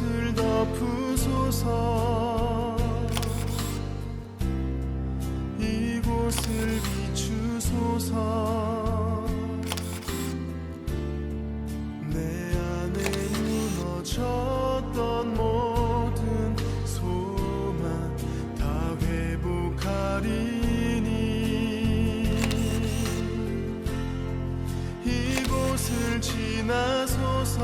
이곳을 덮으소서. 이곳을 비추소서. 내 안에 무너졌던 모든 소망 다 회복하리니 이곳을 지나소서.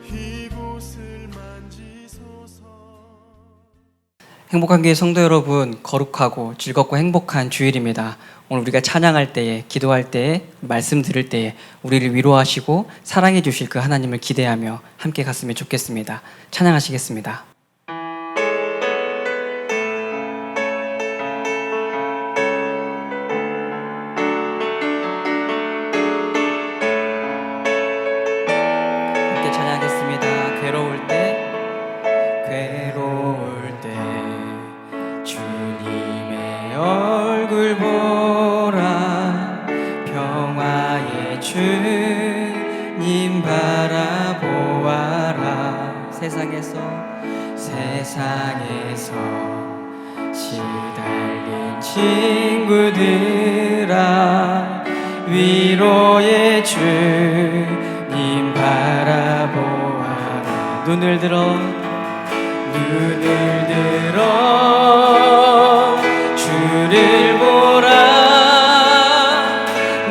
이곳을 만지소서. 행복한 교회 성도 여러분, 거룩하고 즐겁고 행복한 주일입니다. 오늘 우리가 찬양할 때에, 기도할 때에, 말씀 들을 때에 우리를 위로하시고 사랑해 주실 그 하나님을 기대하며 함께 갔으면 좋겠습니다. 찬양하시겠습니다. 함께 찬양하겠습니다. 괴로울 때 주님의 얼굴 보라. 평화의 주님 바라보아라. 세상에서 시달린 친구들아, 위로의 주님 바라보아라. 눈을 들어 주를 보라.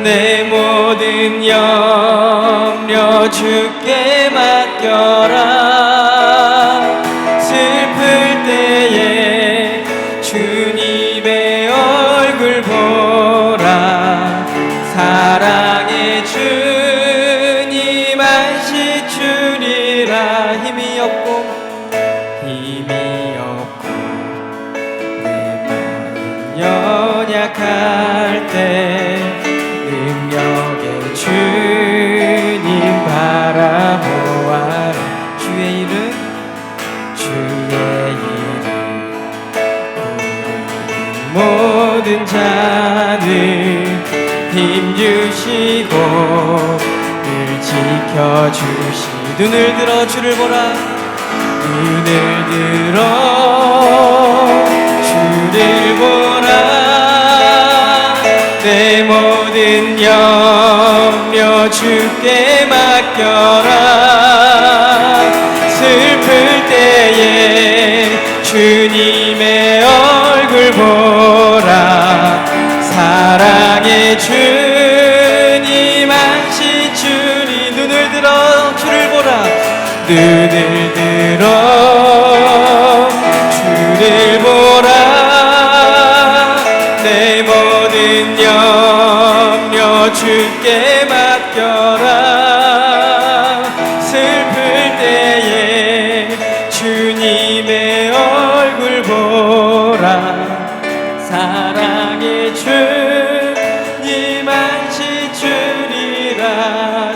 내 모든 염려 주께 맡겨라. 슬플 때에 주님의 얼굴 보라. 사랑의 주님 안시 주리라. 힘이 없고 내 마음 연약할 때 능력의 주님 바라보아라. 주의 이름 부르는 모든 자는 힘주시고 늘 지켜주시. 눈을 들어 주를 보라. 눈을 들어 주를 보라. 내 모든 염려 주께 맡겨라. 슬플 때에 주님의 얼굴 보라. 사랑의 주님 안시 주리. 눈을 들어 주를 보라. 눈을 들어 주를 보라. 내 모든 염려 주께 맡겨라. 슬플 때에 주님의 얼굴 보라. 사랑의 주님 안시 주리라.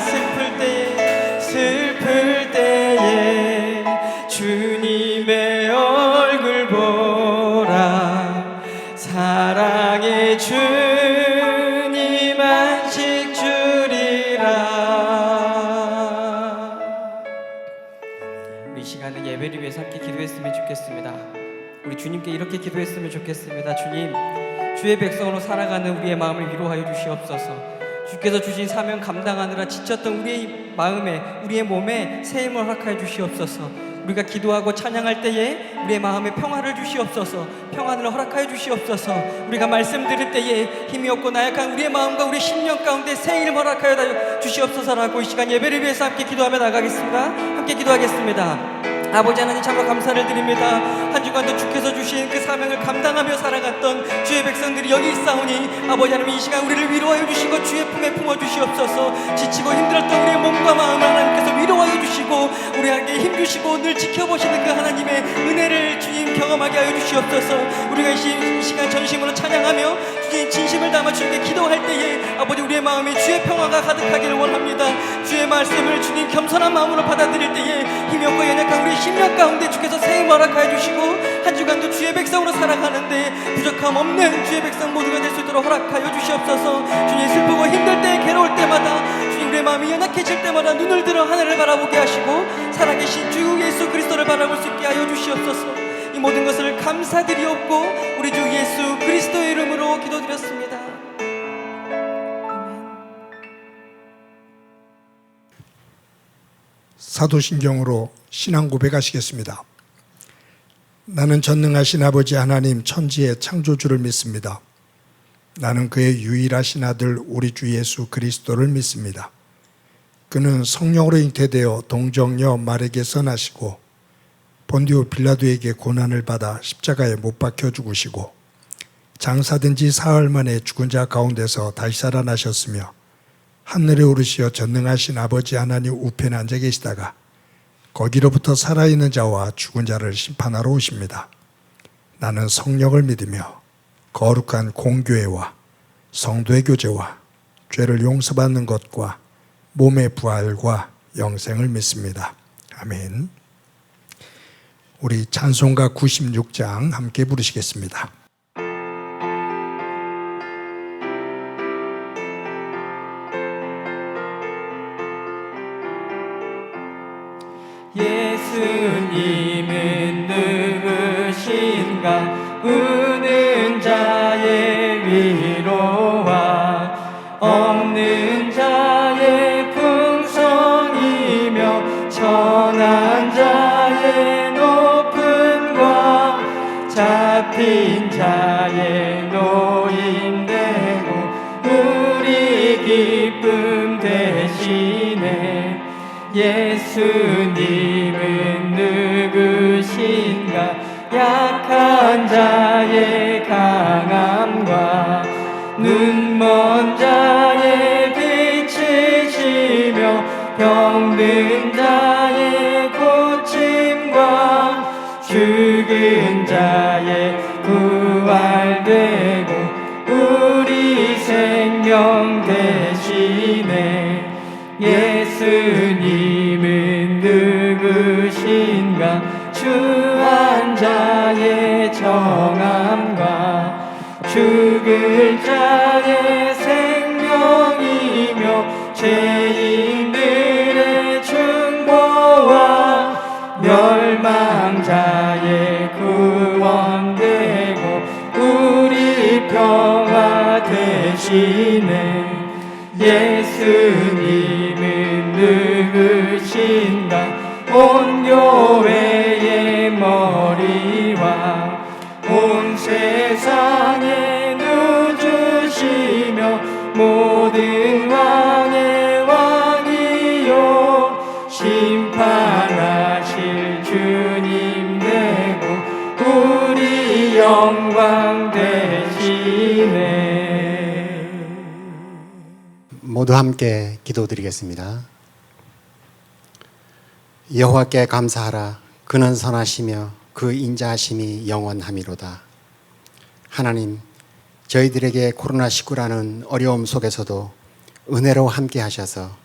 슬플 때에 주님의 얼굴 보라. 사랑의 주님 안식 주리라. 우리 이 시간은 예배를 위해서 함께 기도했으면 좋겠습니다. 우리 주님께 이렇게 기도했으면 좋겠습니다. 주님, 주의 백성으로 살아가는 우리의 마음을 위로하여 주시옵소서. 주께서 주신 사명 감당하느라 지쳤던 우리의 마음에, 우리의 몸에 새 힘을 허락하여 주시옵소서. 우리가 기도하고 찬양할 때에 우리의 마음에 평화를 주시옵소서. 평안을 허락하여 주시옵소서. 우리가 말씀 들을 때에 힘이 없고 나약한 우리의 마음과 우리의 심령 가운데 새 힘을 허락하여 주시옵소서라고 이 시간 예배를 위해서 함께 기도하며 나가겠습니다. 함께 기도하겠습니다. 아버지 하나님, 참으로 감사를 드립니다. 한 주간도 주께서 주신 그 사명을 감당하며 살아갔던 주의 백성들이 여기 있사오니 아버지 하나님, 이 시간 우리를 위로하여 주시고 주의 품에 품어주시옵소서. 지치고 힘들었던 우리의 몸과 마음을 하나님께서 위로하여 주시고 우리에게 힘주시고 늘 지켜보시는 그 하나님의 은혜를 주님 경험하게 하여 주시옵소서. 우리가 이 시간 전심으로 찬양하며 주님 진심을 담아 주님께 기도할 때에 아버지 우리의 마음에 주의 평화가 가득하기를 원합니다. 주의 말씀을 주님 겸손한 마음으로 받아들일 때에 힘이 없고 연약한 우리 심령 가운데 주께서 새 힘 허락하여 주시고 한 주간도 주의 백성으로 살아가는데 부족함 없는 주의 백성 모두가 될 수 있도록 허락하여 주시옵소서. 주님, 슬프고 힘들 때, 괴로울 때마다 주님 우리의 마음이 연약해질 때마다 눈을 들어 하늘을 바라보게 하시고 살아계신 주 예수 그리스도를 바라볼 수 있게 하여 주시옵소서. 이 모든 것을 감사드리옵고 우리 주 예수 그리스도의 이름으로 기도드렸습니다. 사도신경으로 신앙 고백하시겠습니다. 나는 전능하신 아버지 하나님 천지의 창조주를 믿습니다. 나는 그의 유일하신 아들 우리 주 예수 그리스도를 믿습니다. 그는 성령으로 잉태되어 동정녀 마리아에게서 나시고 본디오 빌라도에게 고난을 받아 십자가에 못 박혀 죽으시고 장사된 지 사흘 만에 죽은 자 가운데서 다시 살아나셨으며 하늘에 오르시어 전능하신 아버지 하나님 우편에 앉아 계시다가 거기로부터 살아있는 자와 죽은 자를 심판하러 오십니다. 나는 성령을 믿으며 거룩한 공교회와 성도의 교제와 죄를 용서받는 것과 몸의 부활과 영생을 믿습니다. 아멘. 우리 찬송가 96장 함께 부르시겠습니다. 예수님은 누구신가? 우는 자의 위로와 없는 자의 풍성이며 천한 자의 높음과 잡힌 자의 노임되고 우리 기쁨 되시네. 예수님은 누구신가? 약한 자의 강함과 눈먼 자의 빛이시며 병든 자의 고침과 죽은 자의 부활되고 우리 생명 되시네. 예수님은 누구신가? 추한 자의 정함과 죽을 자의 생명이며 죄인들의 중보와 멸망자의 구원되고 우리 평화 되시네. 예수님은 누구신가? 온 교회의 머리와 온 세상의 누주시며 모든 왕의 왕이요 심판하실 주님 되고 우리 영광 되시네. 모두 함께 기도드리겠습니다. 여호와께 감사하라. 그는 선하시며 그 인자하심이 영원함이로다. 하나님, 저희들에게 코로나19라는 어려움 속에서도 은혜로 함께 하셔서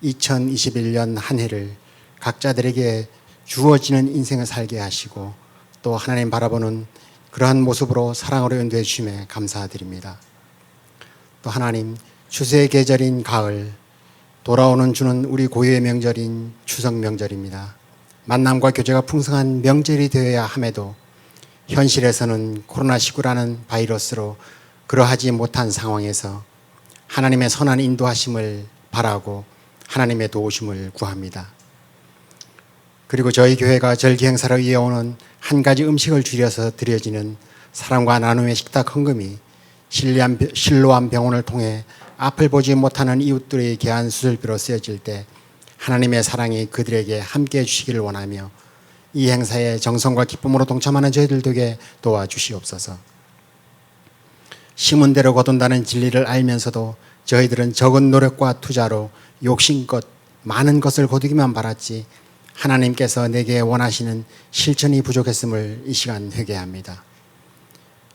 2021년 한 해를 각자들에게 주어지는 인생을 살게 하시고 또 하나님 바라보는 그러한 모습으로 사랑으로 인도해 주심에 감사드립니다. 또 하나님, 추수의 계절인 가을, 돌아오는 주는 우리 고유의 명절인 추석 명절입니다. 만남과 교제가 풍성한 명절이 되어야 함에도 현실에서는 코로나19라는 바이러스로 그러하지 못한 상황에서 하나님의 선한 인도하심을 바라고 하나님의 도우심을 구합니다. 그리고 저희 교회가 절기 행사를 이어오는 한 가지 음식을 줄여서 드려지는 사랑과 나눔의 식탁 헌금이 실로암 병원을 통해 앞을 보지 못하는 이웃들의 귀한 수술비로 쓰여질 때 하나님의 사랑이 그들에게 함께해 주시기를 원하며 이 행사에 정성과 기쁨으로 동참하는 저희들 되게 도와주시옵소서. 심은 대로 거둔다는 진리를 알면서도 저희들은 적은 노력과 투자로 욕심껏 많은 것을 거두기만 바랐지 하나님께서 내게 원하시는 실천이 부족했음을 이 시간 회개합니다.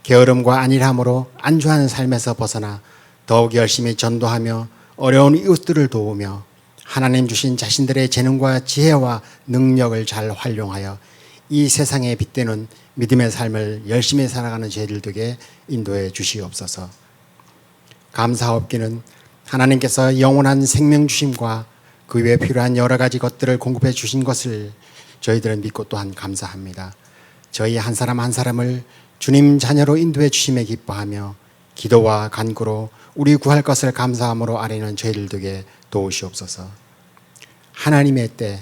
게으름과 안일함으로 안주하는 삶에서 벗어나 더욱 열심히 전도하며 어려운 이웃들을 도우며 하나님 주신 자신들의 재능과 지혜와 능력을 잘 활용하여 이 세상에 빗대는 믿음의 삶을 열심히 살아가는 저희들 되게 인도해 주시옵소서. 감사옵기는 하나님께서 영원한 생명 주심과 그 위에 필요한 여러 가지 것들을 공급해 주신 것을 저희들은 믿고 또한 감사합니다. 저희 한 사람 한 사람을 주님 자녀로 인도해 주심에 기뻐하며 기도와 간구로 우리 구할 것을 감사함으로 아뢰는 저희들 되게 도우시옵소서. 하나님의 때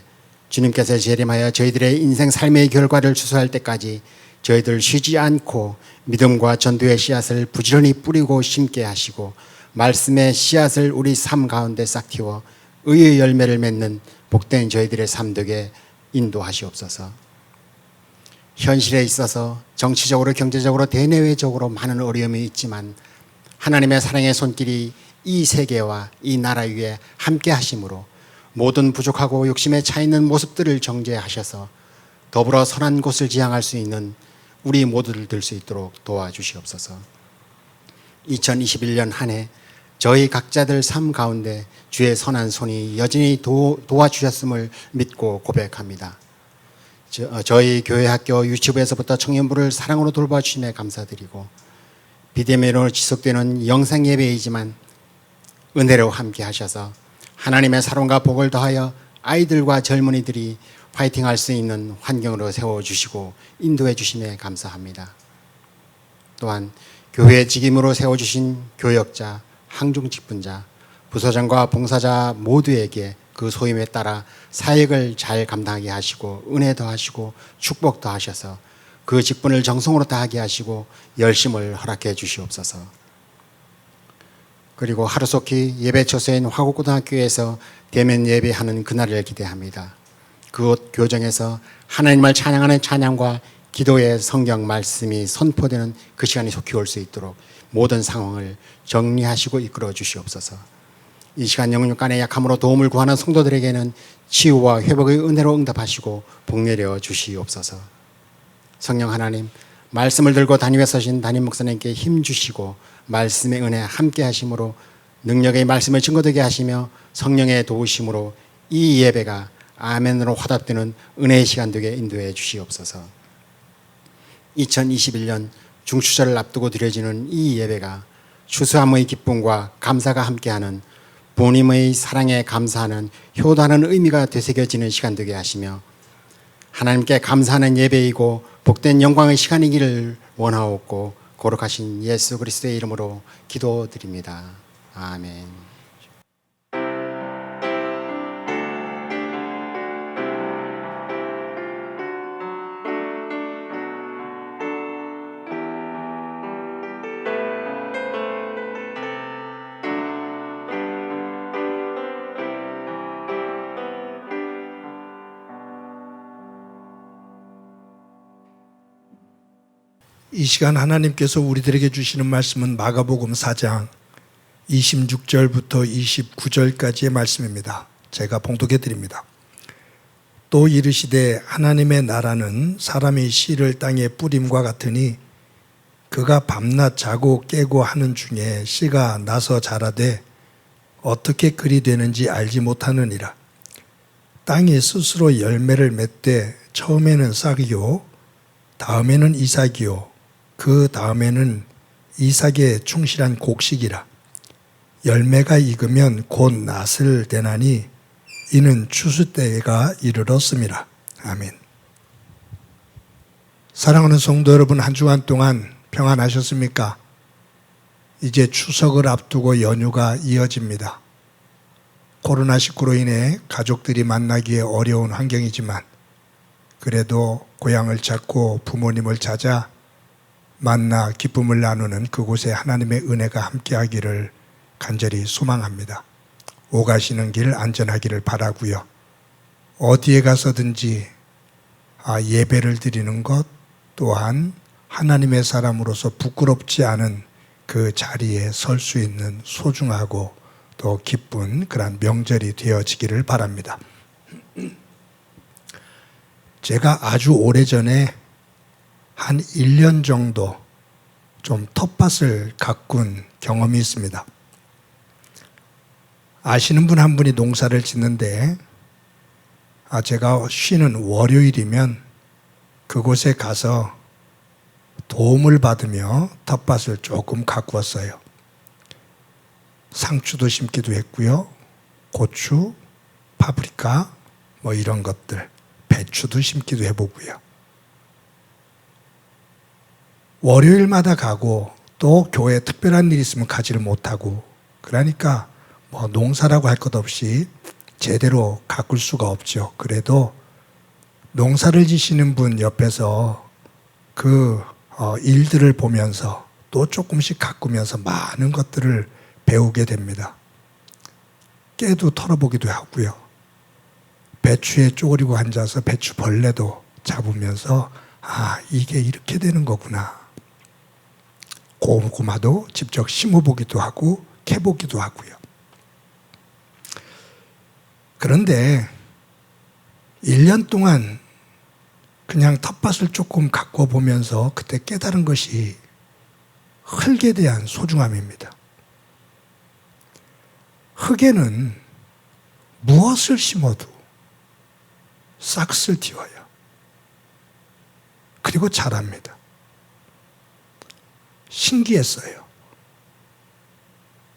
주님께서 재림하여 저희들의 인생 삶의 결과를 추수할 때까지 저희들 쉬지 않고 믿음과 전도의 씨앗을 부지런히 뿌리고 심게 하시고 말씀의 씨앗을 우리 삶 가운데 싹 틔워 의의 열매를 맺는 복된 저희들의 삶 되게 인도하시옵소서. 현실에 있어서 정치적으로 경제적으로 대내외적으로 많은 어려움이 있지만 하나님의 사랑의 손길이 이 세계와 이 나라 위에 함께 하심으로 모든 부족하고 욕심에 차 있는 모습들을 정죄하셔서 더불어 선한 곳을 지향할 수 있는 우리 모두들 될 수 있도록 도와주시옵소서. 2021년 한 해 저희 각자들 삶 가운데 주의 선한 손이 여전히 도와주셨음을 믿고 고백합니다. 저희 교회 학교 유치부에서부터 청년부를 사랑으로 돌봐주심에 감사드리고 비대면으로 지속되는 영상 예배이지만 은혜로 함께 하셔서 하나님의 사랑과 복을 더하여 아이들과 젊은이들이 파이팅할 수 있는 환경으로 세워주시고 인도해 주심에 감사합니다. 또한 교회 직임으로 세워주신 교역자, 항중직분자, 부서장과 봉사자 모두에게 그 소임에 따라 사역을 잘 감당하게 하시고 은혜 더하시고 축복 더하셔서 그 직분을 정성으로 다하게 하시고 열심을 허락해 주시옵소서. 그리고 하루속히 예배 처소인 화곡고등학교에서 대면 예배하는 그날을 기대합니다. 그곳 교정에서 하나님을 찬양하는 찬양과 기도의 성경 말씀이 선포되는 그 시간이 속히 올 수 있도록 모든 상황을 정리하시고 이끌어 주시옵소서. 이 시간 영육간의 약함으로 도움을 구하는 성도들에게는 치유와 회복의 은혜로 응답하시고 복내려 주시옵소서. 성령 하나님, 말씀을 들고 담임에 서신 담임 목사님께 힘 주시고 말씀의 은혜 함께 하심으로 능력의 말씀을 증거되게 하시며 성령의 도우심으로 이 예배가 아멘으로 화답되는 은혜의 시간 되게 인도해 주시옵소서. 2021년 중추절을 앞두고 드려지는 이 예배가 추수함의 기쁨과 감사가 함께하는 부모님의 사랑에 감사하는 효도하는 의미가 되새겨지는 시간 되게 하시며 하나님께 감사하는 예배이고 복된 영광의 시간이기를 원하옵고 거룩하신 예수 그리스도의 이름으로 기도드립니다. 아멘. 이 시간 하나님께서 우리들에게 주시는 말씀은 마가복음 4장 26절부터 29절까지의 말씀입니다. 제가 봉독해 드립니다. 또 이르시되 하나님의 나라는 사람의 씨를 땅에 뿌림과 같으니 그가 밤낮 자고 깨고 하는 중에 씨가 나서 자라되 어떻게 그리 되는지 알지 못하느니라. 땅이 스스로 열매를 맺되 처음에는 싹이요 다음에는 이삭이요 그 다음에는 이삭의 충실한 곡식이라. 열매가 익으면 곧 낫을 대나니 이는 추수 때가 이르렀음이라. 아멘. 사랑하는 성도 여러분, 한 주간 동안 평안하셨습니까? 이제 추석을 앞두고 연휴가 이어집니다. 코로나19로 인해 가족들이 만나기에 어려운 환경이지만 그래도 고향을 찾고 부모님을 찾아 만나 기쁨을 나누는 그곳에 하나님의 은혜가 함께하기를 간절히 소망합니다. 오가시는 길 안전하기를 바라고요. 어디에 가서든지 예배를 드리는 것 또한 하나님의 사람으로서 부끄럽지 않은 그 자리에 설 수 있는 소중하고 또 기쁜 그런 명절이 되어지기를 바랍니다. 제가 아주 오래전에 한 1년 정도 좀 텃밭을 가꾼 경험이 있습니다. 아시는 분 한 분이 농사를 짓는데 제가 쉬는 월요일이면 그곳에 가서 도움을 받으며 텃밭을 조금 가꾸었어요. 상추도 심기도 했고요. 고추, 파프리카 뭐 이런 것들, 배추도 심기도 해보고요. 월요일마다 가고 또 교회에 특별한 일이 있으면 가지를 못하고, 그러니까 뭐 농사라고 할 것 없이 제대로 가꿀 수가 없죠. 그래도 농사를 지시는 분 옆에서 그 일들을 보면서 또 조금씩 가꾸면서 많은 것들을 배우게 됩니다. 깨도 털어보기도 하고요. 배추에 쪼그리고 앉아서 배추 벌레도 잡으면서 아, 이게 이렇게 되는 거구나. 고구마도 직접 심어보기도 하고 캐보기도 하고요. 그런데 1년 동안 그냥 텃밭을 조금 가꾸어 보면서 그때 깨달은 것이 흙에 대한 소중함입니다. 흙에는 무엇을 심어도 싹을 틔워요. 그리고 자랍니다. 신기했어요.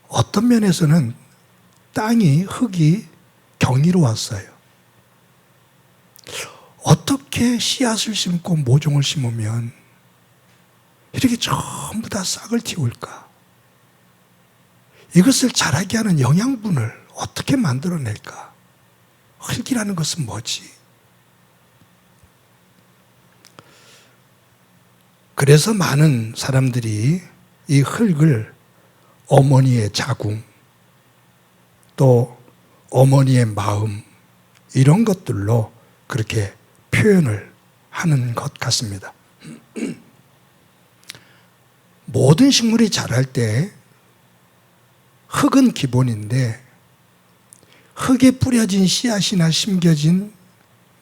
어떤 면에서는 흙이 경이로웠어요. 어떻게 씨앗을 심고 모종을 심으면 이렇게 전부 다 싹을 틔울까? 이것을 자라게 하는 영양분을 어떻게 만들어낼까? 흙이라는 것은 뭐지? 그래서 많은 사람들이 이 흙을 어머니의 자궁, 또 어머니의 마음, 이런 것들로 그렇게 표현을 하는 것 같습니다. 모든 식물이 자랄 때 흙은 기본인데 흙에 뿌려진 씨앗이나 심겨진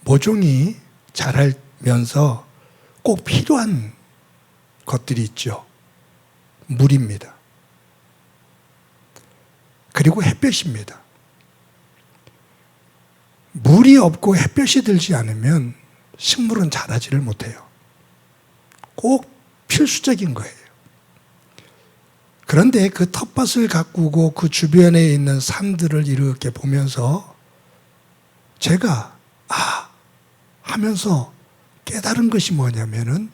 모종이 자라면서 꼭 필요한 것들이 있죠. 물입니다. 그리고 햇볕입니다. 물이 없고 햇볕이 들지 않으면 식물은 자라지를 못해요. 꼭 필수적인 거예요. 그런데 그 텃밭을 가꾸고 그 주변에 있는 산들을 이렇게 보면서 제가 하면서 깨달은 것이 뭐냐면은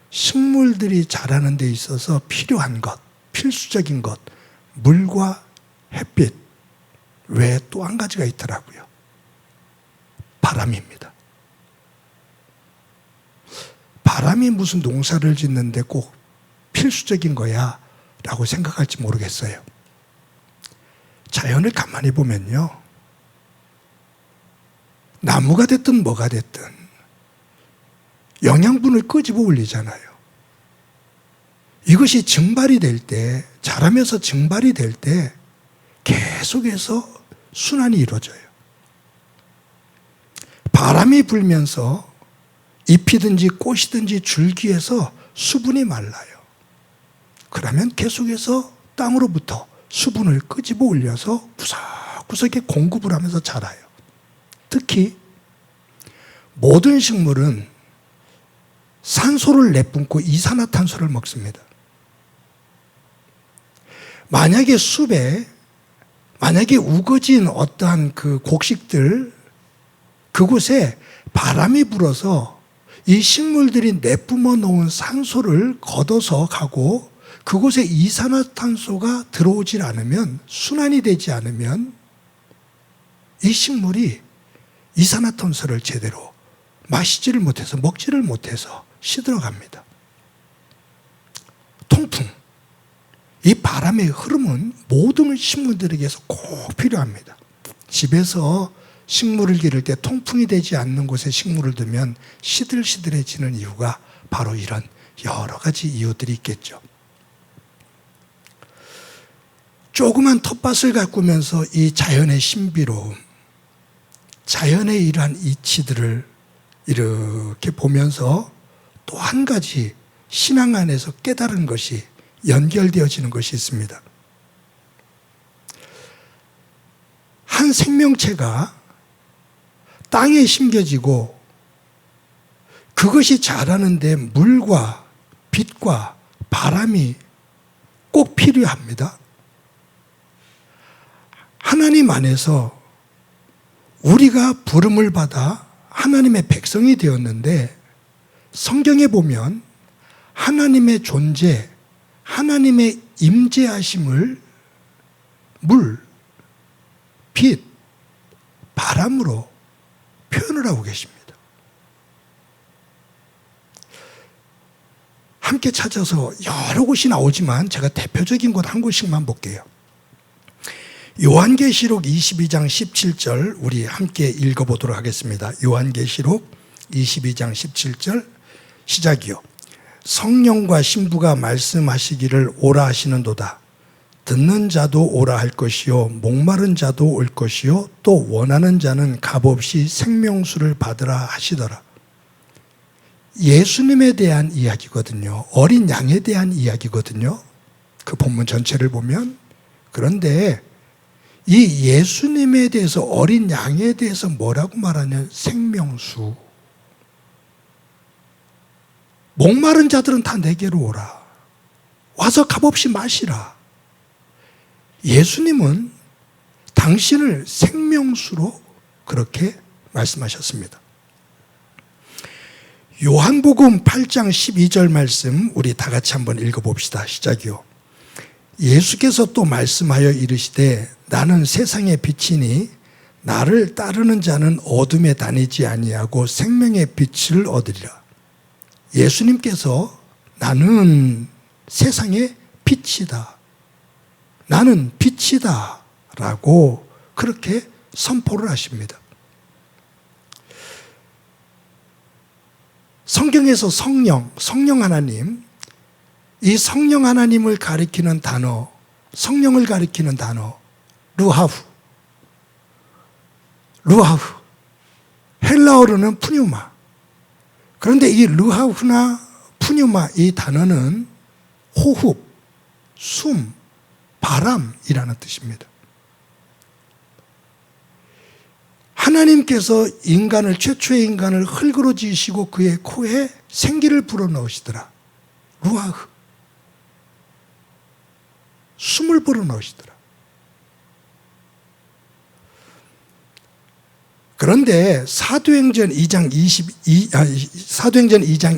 식물들이 자라는 데 있어서 필요한 것, 필수적인 것, 물과 햇빛 외에 또 한 가지가 있더라고요. 바람입니다. 바람이 무슨 농사를 짓는데 꼭 필수적인 거야 라고 생각할지 모르겠어요. 자연을 가만히 보면요, 나무가 됐든 뭐가 됐든 영양분을 끄집어 올리잖아요. 이것이 증발이 될 때, 자라면서 증발이 될 때 계속해서 순환이 이루어져요. 바람이 불면서 잎이든지 꽃이든지 줄기에서 수분이 말라요. 그러면 계속해서 땅으로부터 수분을 끄집어 올려서 구석구석에 공급을 하면서 자라요. 특히 모든 식물은 산소를 내뿜고 이산화탄소를 먹습니다. 만약에 숲에 우거진 어떠한 그 곡식들, 그곳에 바람이 불어서 이 식물들이 내뿜어 놓은 산소를 걷어서 가고 그곳에 이산화탄소가 들어오질 않으면, 순환이 되지 않으면 이 식물이 이산화탄소를 제대로 마시지를 못해서, 먹지를 못해서 시들어갑니다. 통풍, 이 바람의 흐름은 모든 식물들에게서 꼭 필요합니다. 집에서 식물을 기를 때 통풍이 되지 않는 곳에 식물을 두면 시들시들해지는 이유가 바로 이런 여러 가지 이유들이 있겠죠. 조그만 텃밭을 가꾸면서 이 자연의 신비로움, 자연의 이러한 이치들을 이렇게 보면서 또 한 가지 신앙 안에서 깨달은 것이 연결되어지는 것이 있습니다. 한 생명체가 땅에 심겨지고 그것이 자라는데 물과 빛과 바람이 꼭 필요합니다. 하나님 안에서 우리가 부름을 받아 하나님의 백성이 되었는데, 성경에 보면 하나님의 존재, 하나님의 임재하심을 물, 빛, 바람으로 표현을 하고 계십니다. 함께 찾아서 여러 곳이 나오지만 제가 대표적인 곳 한 곳씩만 볼게요. 요한계시록 22장 17절 우리 함께 읽어보도록 하겠습니다. 요한계시록 22장 17절 시작이요. 성령과 신부가 말씀하시기를 오라 하시는도다. 듣는 자도 오라 할 것이요 목마른 자도 올 것이요 또 원하는 자는 값없이 생명수를 받으라 하시더라. 예수님에 대한 이야기거든요. 어린 양에 대한 이야기거든요. 그 본문 전체를 보면. 그런데 이 예수님에 대해서, 어린 양에 대해서 뭐라고 말하냐면 생명수. 목마른 자들은 다 내게로 오라. 와서 값없이 마시라. 예수님은 당신을 생명수로 그렇게 말씀하셨습니다. 요한복음 8장 12절 말씀 우리 다 같이 한번 읽어봅시다. 시작이요. 예수께서 또 말씀하여 이르시되 나는 세상의 빛이니 나를 따르는 자는 어둠에 다니지 아니하고 생명의 빛을 얻으리라. 예수님께서 나는 세상의 빛이다, 나는 빛이다 라고 그렇게 선포를 하십니다. 성경에서 성령 하나님, 이 성령 하나님을 가리키는 단어, 성령을 가리키는 단어 루하후, 헬라어로는 푸뉴마. 그런데 이 루하후나 푸뉴마 이 단어는 호흡, 숨, 바람이라는 뜻입니다. 하나님께서 최초의 인간을 흙으로 지으시고 그의 코에 생기를 불어넣으시더라. 루아흐, 숨을 불어넣으시더라. 그런데 사도행전 2장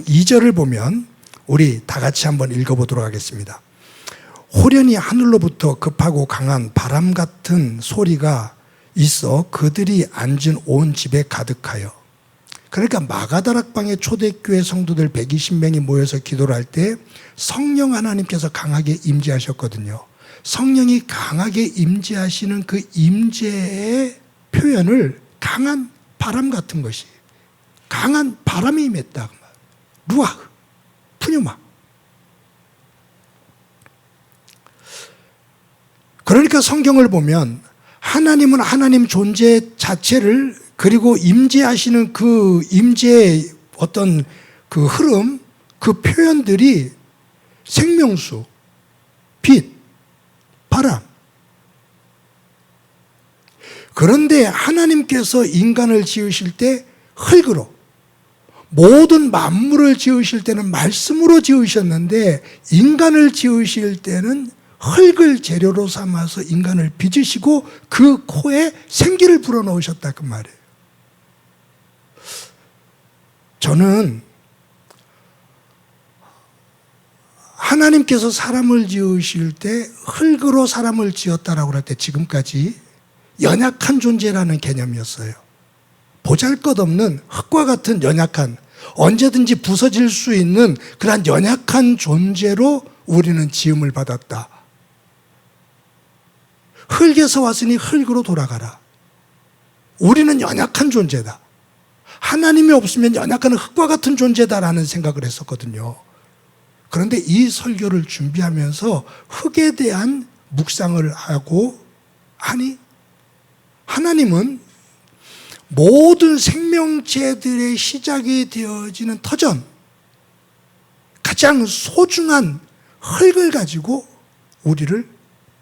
2절을 보면 우리 다 같이 한번 읽어보도록 하겠습니다. 호련히 하늘로부터 급하고 강한 바람 같은 소리가 있어 그들이 앉은 온 집에 가득하여. 그러니까 마가다락방의 초대교회 성도들 120명이 모여서 기도를 할 때 성령 하나님께서 강하게 임재하셨거든요. 성령이 강하게 임재하시는 그 임재의 표현을 강한 바람 같은 것이, 강한 바람이 임했다. 루아, 푸뉴마. 그러니까 성경을 보면 하나님은 하나님 존재 자체를, 그리고 임재하시는 그 임재의 어떤 그 흐름, 그 표현들이 생명수, 빛, 바람. 그런데 하나님께서 인간을 지으실 때 흙으로, 모든 만물을 지으실 때는 말씀으로 지으셨는데 인간을 지으실 때는 흙을 재료로 삼아서 인간을 빚으시고 그 코에 생기를 불어넣으셨다 그 말이에요. 저는 하나님께서 사람을 지으실 때 흙으로 사람을 지었다라고 할 때 지금까지 연약한 존재라는 개념이었어요. 보잘것없는 흙과 같은 연약한, 언제든지 부서질 수 있는 그러한 연약한 존재로 우리는 지음을 받았다. 흙에서 왔으니 흙으로 돌아가라. 우리는 연약한 존재다. 하나님이 없으면 연약한 흙과 같은 존재다라는 생각을 했었거든요. 그런데 이 설교를 준비하면서 흙에 대한 묵상을 하고, 아니, 하나님은 모든 생명체들의 시작이 되어지는 터전, 가장 소중한 흙을 가지고 우리를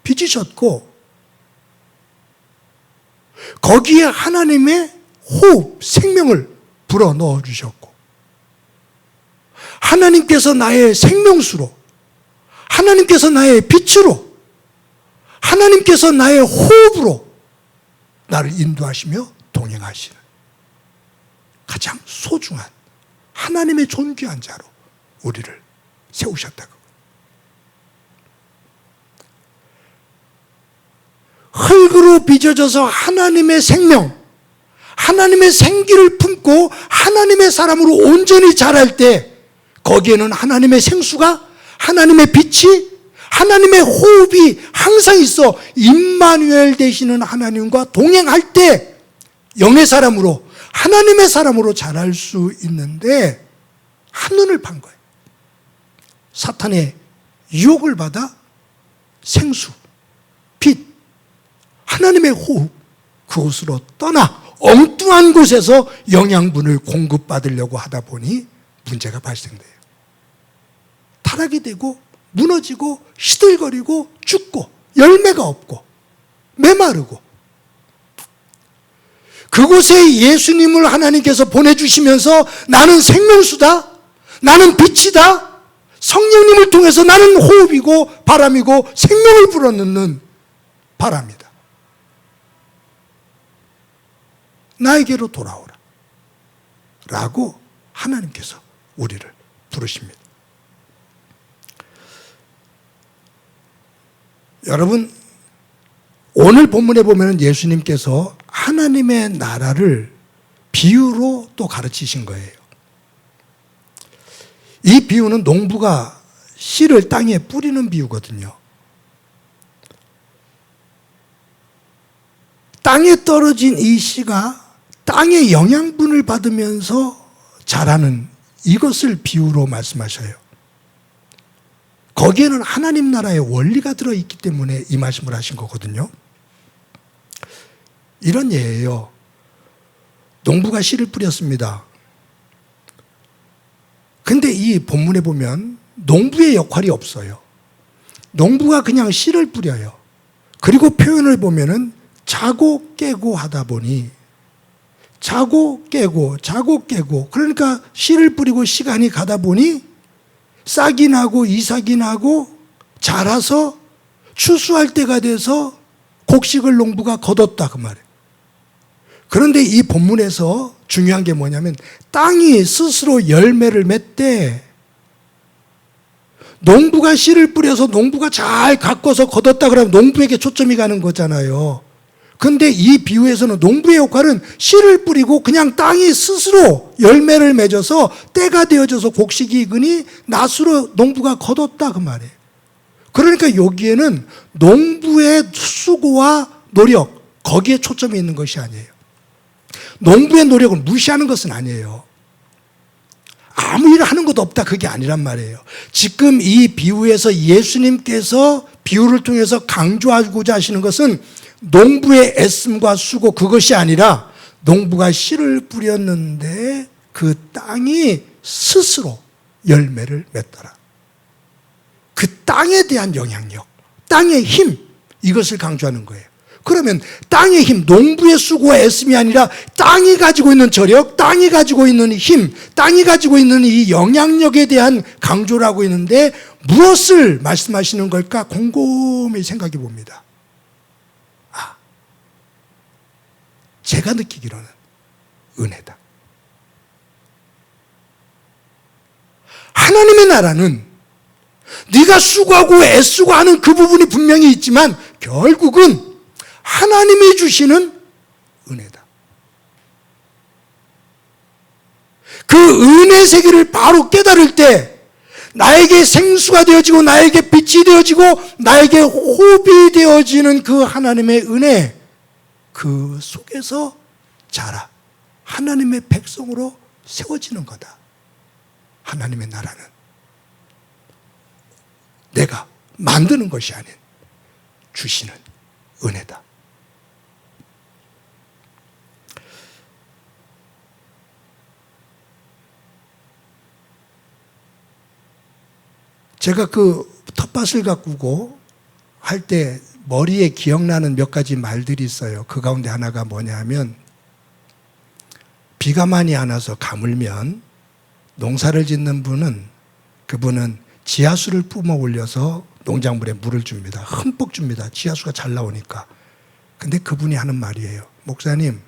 빚으셨고, 거기에 하나님의 호흡, 생명을 불어넣어 주셨고, 하나님께서 나의 생명수로, 하나님께서 나의 빛으로, 하나님께서 나의 호흡으로 나를 인도하시며 동행하시는 가장 소중한 하나님의 존귀한 자로 우리를 세우셨다고. 흙으로 빚어져서 하나님의 생명, 하나님의 생기를 품고 하나님의 사람으로 온전히 자랄 때 거기에는 하나님의 생수가, 하나님의 빛이, 하나님의 호흡이 항상 있어 임마누엘 되시는 하나님과 동행할 때 영의 사람으로, 하나님의 사람으로 자랄 수 있는데 한눈을 판 거예요. 사탄의 유혹을 받아 생수, 빛, 하나님의 호흡, 그곳으로 떠나 엉뚱한 곳에서 영양분을 공급받으려고 하다 보니 문제가 발생돼요. 타락이 되고 무너지고 시들거리고 죽고 열매가 없고 메마르고, 그곳에 예수님을 하나님께서 보내주시면서 나는 생명수다, 나는 빛이다, 성령님을 통해서 나는 호흡이고 바람이고 생명을 불어넣는 바람이다, 나에게로 돌아오라 라고 하나님께서 우리를 부르십니다. 여러분, 오늘 본문에 보면 예수님께서 하나님의 나라를 비유로 또 가르치신 거예요. 이 비유는 농부가 씨를 땅에 뿌리는 비유거든요. 땅에 떨어진 이 씨가 땅의 영양분을 받으면서 자라는 이것을 비유로 말씀하셔요. 거기에는 하나님 나라의 원리가 들어있기 때문에 이 말씀을 하신 거거든요. 이런 예예요. 농부가 씨를 뿌렸습니다. 근데 이 본문에 보면 농부의 역할이 없어요. 농부가 그냥 씨를 뿌려요. 그리고 표현을 보면은 자고 깨고 하다 보니 자고 깨고 자고 깨고, 그러니까 씨를 뿌리고 시간이 가다 보니 싹이 나고 이삭이 나고 자라서 추수할 때가 돼서 곡식을 농부가 거뒀다 그 말이에요. 그런데 이 본문에서 중요한 게 뭐냐면 땅이 스스로 열매를 맺되, 농부가 씨를 뿌려서 농부가 잘 가꿔서 거뒀다 그러면 농부에게 초점이 가는 거잖아요. 근데 이 비유에서는 농부의 역할은 씨를 뿌리고 그냥 땅이 스스로 열매를 맺어서 때가 되어져서 곡식이 익으니 낫으로 농부가 거뒀다 그 말이에요. 그러니까 여기에는 농부의 수고와 노력, 거기에 초점이 있는 것이 아니에요. 농부의 노력을 무시하는 것은 아니에요. 아무 일 하는 것도 없다, 그게 아니란 말이에요. 지금 이 비유에서 예수님께서 비유를 통해서 강조하고자 하시는 것은 농부의 애씀과 수고, 그것이 아니라 농부가 씨를 뿌렸는데 그 땅이 스스로 열매를 맺더라. 그 땅에 대한 영향력, 땅의 힘, 이것을 강조하는 거예요. 그러면 땅의 힘, 농부의 수고와 애씀이 아니라 땅이 가지고 있는 저력, 땅이 가지고 있는 힘, 땅이 가지고 있는 이 영향력에 대한 강조를 하고 있는데 무엇을 말씀하시는 걸까 곰곰이 생각해 봅니다. 제가 느끼기로는 은혜다. 하나님의 나라는 네가 수고하고 애쓰고 하는 그 부분이 분명히 있지만 결국은 하나님이 주시는 은혜다. 그 은혜 세계를 바로 깨달을 때 나에게 생수가 되어지고 나에게 빛이 되어지고 나에게 호흡이 되어지는 그 하나님의 은혜, 그 속에서 자라 하나님의 백성으로 세워지는 거다. 하나님의 나라는 내가 만드는 것이 아닌 주시는 은혜다. 제가 그 텃밭을 가꾸고 할 때 머리에 기억나는 몇 가지 말들이 있어요. 그 가운데 하나가 뭐냐 하면, 비가 많이 안 와서 가물면 농사를 짓는 그분은 지하수를 뿜어 올려서 농작물에 물을 줍니다. 흠뻑 줍니다. 지하수가 잘 나오니까. 근데 그분이 하는 말이에요. 목사님,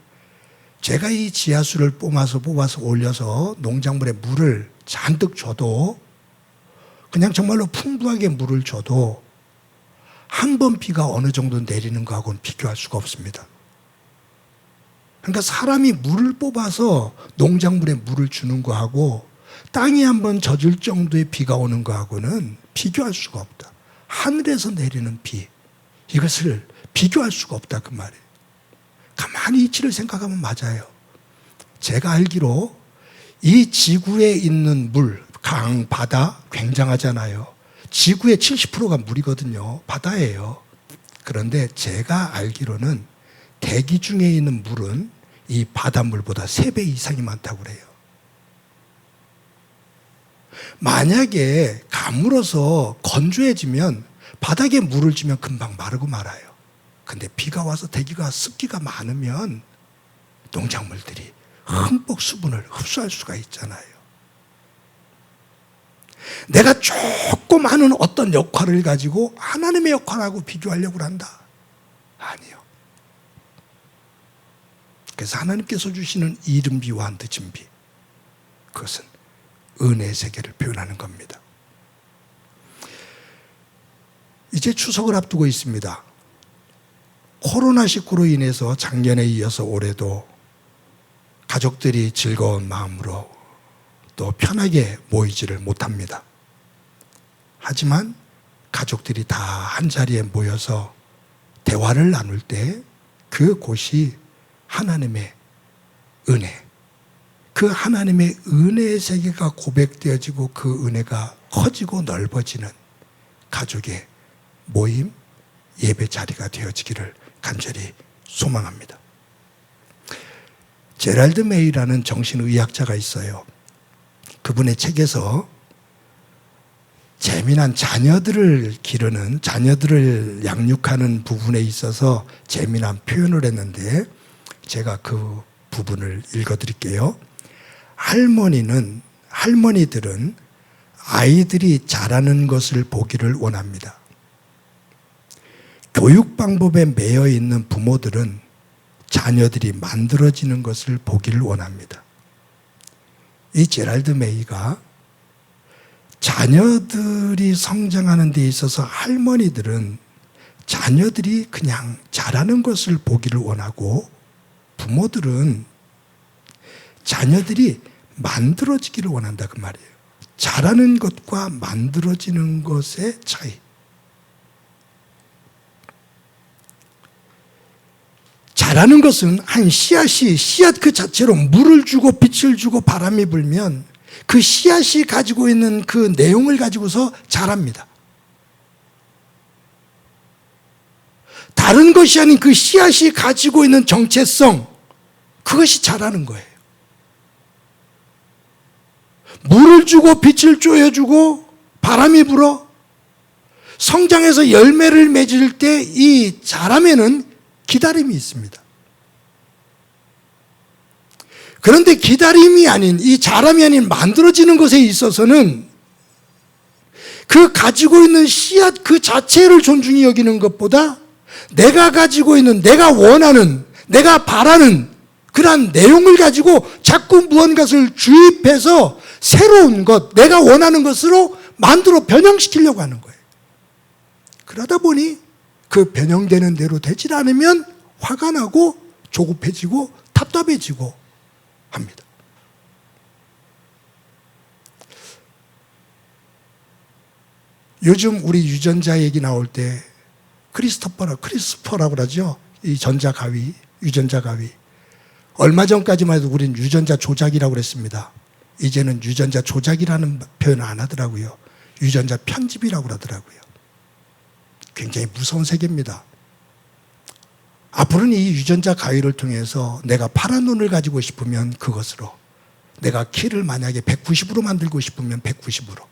제가 이 지하수를 뽑아서 올려서 농작물에 물을 잔뜩 줘도, 그냥 정말로 풍부하게 물을 줘도 한 번 비가 어느 정도 내리는 거하고는 비교할 수가 없습니다. 그러니까 사람이 물을 뽑아서 농작물에 물을 주는 거하고 땅이 한번 젖을 정도의 비가 오는 거하고는 비교할 수가 없다. 하늘에서 내리는 비, 이것을 비교할 수가 없다, 그 말이에요. 가만히 이치를 생각하면 맞아요. 제가 알기로 이 지구에 있는 물, 강, 바다 굉장하잖아요. 지구의 70%가 물이거든요. 바다예요. 그런데 제가 알기로는 대기 중에 있는 물은 이 바닷물보다 3배 이상이 많다고 그래요. 만약에 가물어서 건조해지면 바닥에 물을 주면 금방 마르고 말아요. 근데 비가 와서 대기가 습기가 많으면 농작물들이 흠뻑 수분을 흡수할 수가 있잖아요. 내가 조금 하는 어떤 역할을 가지고 하나님의 역할하고 비교하려고 한다? 아니요. 그래서 하나님께서 주시는 이른 비와 늦은 비, 그것은 은혜의 세계를 표현하는 겁니다. 이제 추석을 앞두고 있습니다. 코로나19로 인해서 작년에 이어서 올해도 가족들이 즐거운 마음으로 또 편하게 모이지를 못합니다. 하지만 가족들이 다 한자리에 모여서 대화를 나눌 때 그곳이 하나님의 은혜, 그 하나님의 은혜의 세계가 고백되어지고 그 은혜가 커지고 넓어지는 가족의 모임, 예배 자리가 되어지기를 간절히 소망합니다. 제랄드 메이라는 정신의학자가 있어요. 그분의 책에서 재미난 자녀들을 기르는, 자녀들을 양육하는 부분에 있어서 재미난 표현을 했는데 제가 그 부분을 읽어드릴게요. 할머니들은 아이들이 자라는 것을 보기를 원합니다. 교육 방법에 매여 있는 부모들은 자녀들이 만들어지는 것을 보기를 원합니다. 이 제랄드 메이가 자녀들이 성장하는 데 있어서 할머니들은 자녀들이 그냥 자라는 것을 보기를 원하고 부모들은 자녀들이 만들어지기를 원한다, 그 말이에요. 자라는 것과 만들어지는 것의 차이. 자라는 것은 한 씨앗이 씨앗 그 자체로 물을 주고 빛을 주고 바람이 불면 그 씨앗이 가지고 있는 그 내용을 가지고서 자랍니다. 다른 것이 아닌 그 씨앗이 가지고 있는 정체성, 그것이 자라는 거예요. 물을 주고 빛을 쪼여주고 바람이 불어 성장해서 열매를 맺을 때 이 자람에는 기다림이 있습니다. 그런데 기다림이 아닌, 이 자람이 아닌 만들어지는 것에 있어서는 그 가지고 있는 씨앗 그 자체를 존중히 여기는 것보다 내가 가지고 있는, 내가 원하는, 내가 바라는 그러한 내용을 가지고 자꾸 무언가를 주입해서 새로운 것, 내가 원하는 것으로 만들어 변형시키려고 하는 거예요. 그러다 보니 그 변형되는 대로 되질 않으면 화가 나고 조급해지고 답답해지고 합니다. 요즘 우리 유전자 얘기 나올 때 크리스퍼라고 그러죠. 이 전자 가위, 유전자 가위. 얼마 전까지만 해도 우리는 유전자 조작이라고 그랬습니다. 이제는 유전자 조작이라는 표현을 안 하더라고요. 유전자 편집이라고 그러더라고요. 굉장히 무서운 세계입니다. 앞으로는 이 유전자 가위를 통해서 내가 파란 눈을 가지고 싶으면 그것으로, 내가 키를 만약에 190으로 만들고 싶으면 190으로,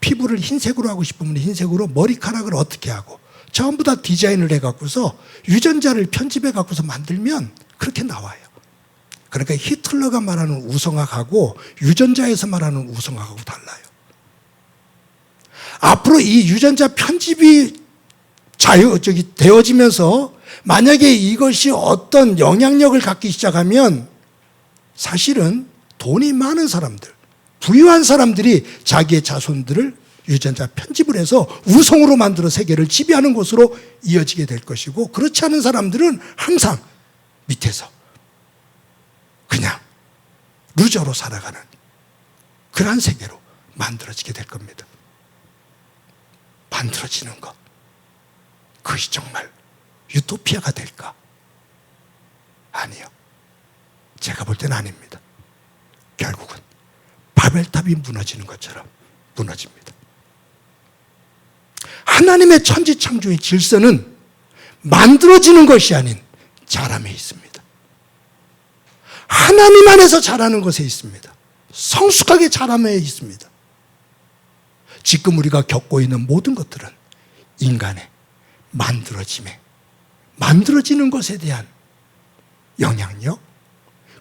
피부를 흰색으로 하고 싶으면 흰색으로, 머리카락을 어떻게 하고 전부 다 디자인을 해갖고서 유전자를 편집해갖고서 만들면 그렇게 나와요. 그러니까 히틀러가 말하는 우성학하고 유전자에서 말하는 우성학하고 달라요. 앞으로 이 유전자 편집이 되어지면서 만약에 이것이 어떤 영향력을 갖기 시작하면 사실은 돈이 많은 사람들, 부유한 사람들이 자기의 자손들을 유전자 편집을 해서 우성으로 만들어 세계를 지배하는 것으로 이어지게 될 것이고, 그렇지 않은 사람들은 항상 밑에서 그냥 루저로 살아가는 그러한 세계로 만들어지게 될 겁니다. 만들어지는 것, 그것이 정말 유토피아가 될까? 아니요. 제가 볼 때는 아닙니다. 결국은 바벨탑이 무너지는 것처럼 무너집니다. 하나님의 천지창조의 질서는 만들어지는 것이 아닌 자람에 있습니다. 하나님 안에서 자라는 것에 있습니다. 성숙하게 자람에 있습니다. 지금 우리가 겪고 있는 모든 것들은 인간의 만들어지는 것에 대한 영향력,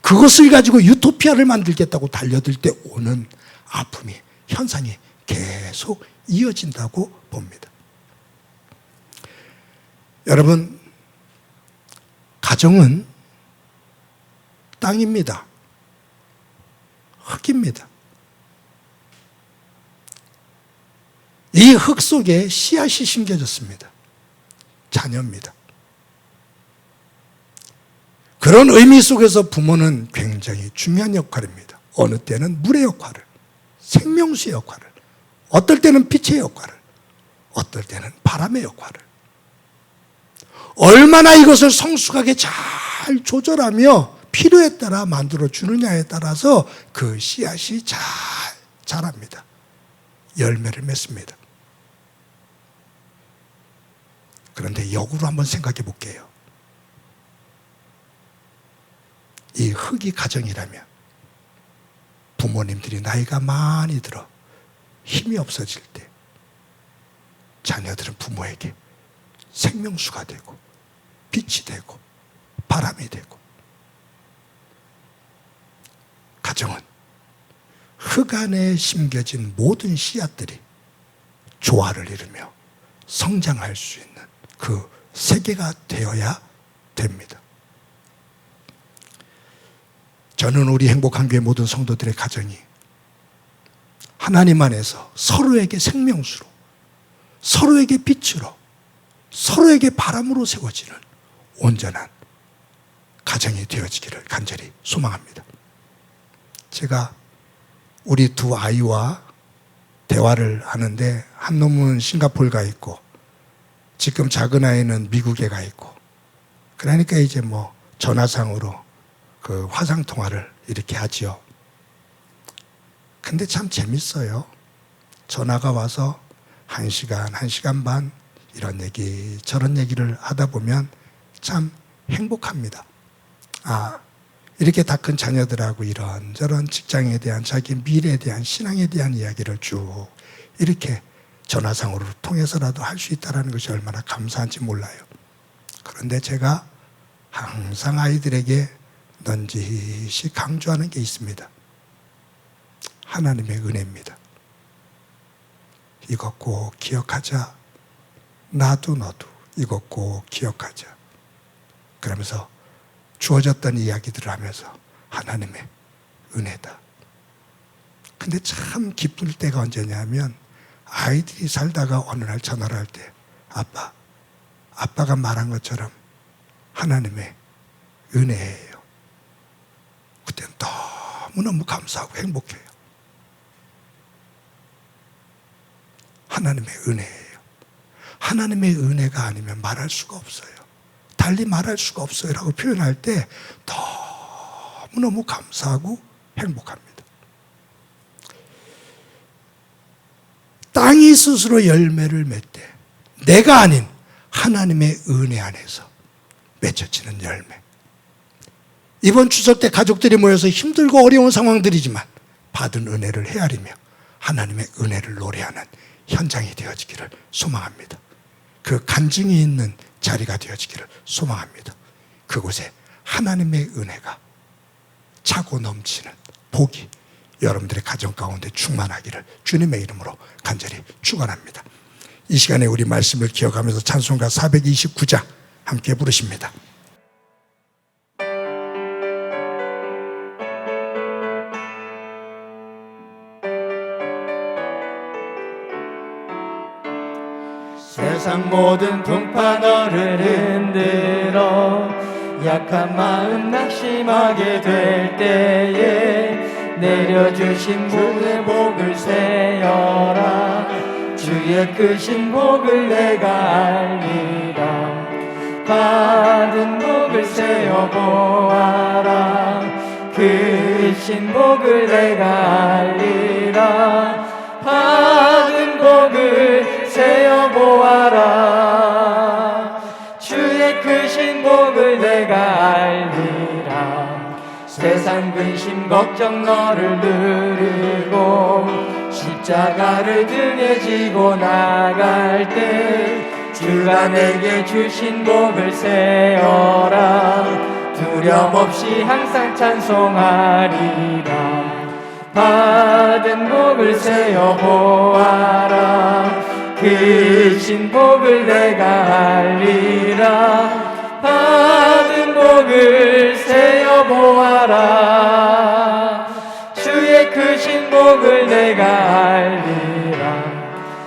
그것을 가지고 유토피아를 만들겠다고 달려들 때 오는 아픔이, 현상이 계속 이어진다고 봅니다. 여러분, 가정은 땅입니다. 흙입니다. 이 흙 속에 씨앗이 심겨졌습니다. 자녀입니다. 그런 의미 속에서 부모는 굉장히 중요한 역할입니다. 어느 때는 물의 역할을, 생명수의 역할을, 어떨 때는 빛의 역할을, 어떨 때는 바람의 역할을, 얼마나 이것을 성숙하게 잘 조절하며 필요에 따라 만들어주느냐에 따라서 그 씨앗이 잘 자랍니다. 열매를 맺습니다. 그런데 역으로 한번 생각해 볼게요. 이 흙이 가정이라면 부모님들이 나이가 많이 들어 힘이 없어질 때 자녀들은 부모에게 생명수가 되고 빛이 되고 바람이 되고, 가정은 흙 안에 심겨진 모든 씨앗들이 조화를 이루며 성장할 수 있는 그 세계가 되어야 됩니다. 저는 우리 행복한 교회 모든 성도들의 가정이 하나님 안에서 서로에게 생명수로, 서로에게 빛으로, 서로에게 바람으로 세워지는 온전한 가정이 되어지기를 간절히 소망합니다. 제가 우리 두 아이와 대화를 하는데, 한 놈은 싱가포르 가 있고 지금 작은 아이는 미국에 가 있고, 그러니까 이제 뭐 전화상으로 그 화상 통화를 이렇게 하지요. 근데 참 재밌어요. 전화가 와서 1시간, 1시간 반 이런 얘기 저런 얘기를 하다 보면 참 행복합니다. 아, 이렇게 다 큰 자녀들하고 이런저런 직장에 대한, 자기 미래에 대한, 신앙에 대한 이야기를 쭉 이렇게 전화상으로 통해서라도 할 수 있다는 것이 얼마나 감사한지 몰라요. 그런데 제가 항상 아이들에게 넌지시 강조하는 게 있습니다. 하나님의 은혜입니다. 이것 꼭 기억하자. 나도 너도 이것 꼭 기억하자. 그러면서 주어졌던 이야기들을 하면서 하나님의 은혜다. 근데 참 기쁠 때가 언제냐면, 아이들이 살다가 어느 날 전화를 할 때, 아빠가 말한 것처럼 하나님의 은혜예요. 그때는 너무너무 감사하고 행복해요. 하나님의 은혜예요. 하나님의 은혜가 아니면 말할 수가 없어요. 달리 말할 수가 없어요 라고 표현할 때 너무너무 감사하고 행복합니다. 땅이 스스로 열매를 맺되 내가 아닌 하나님의 은혜 안에서 맺혀지는 열매. 이번 추석 때 가족들이 모여서 힘들고 어려운 상황들이지만 받은 은혜를 헤아리며 하나님의 은혜를 노래하는 현장이 되어지기를 소망합니다. 그 간증이 있는 자리가 되어지기를 소망합니다. 그곳에 하나님의 은혜가 차고 넘치는 복이 여러분들의 가정 가운데 충만하기를 주님의 이름으로 간절히 축원합니다. 이 시간에 우리 말씀을 기억하면서 찬송가 429장 함께 부르십니다. 세상 모든 풍파 너를 흔들어 약한 마음 낙심하게 될 때에 내려주신 주의 복을 세어라. 주의 크신 복을 내가 알리라. 받은 복을 세어 보아라. 크신 복을 내가 알리라. 받은 복을 세어 보아라. 주의 크신 복을 내가 알리라. 세상 근심 걱정 너를 누르고 십자가를 등에 지고 나갈 때 주가 내게 주신 복을 세어라. 두려움 없이 항상 찬송하리라. 받은 복을 세어 보아라. 크신 복을 내가 알리라. 받은 복을 세어 보아라. 주의 크신 복을 내가 알리라.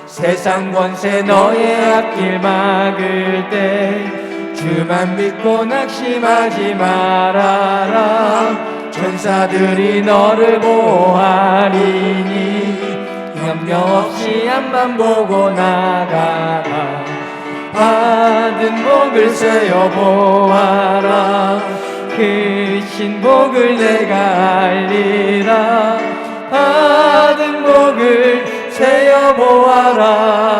세상 권세 너의 앞길 막을 때 주만 믿고 낙심하지 말아라. 천사들이 너를 보호하리니 염려 없이 앞만 보고 나가라. 받은 복을 세어 보아라. 크신 복을 내가 알리라. 받은 복을 세어 보아라.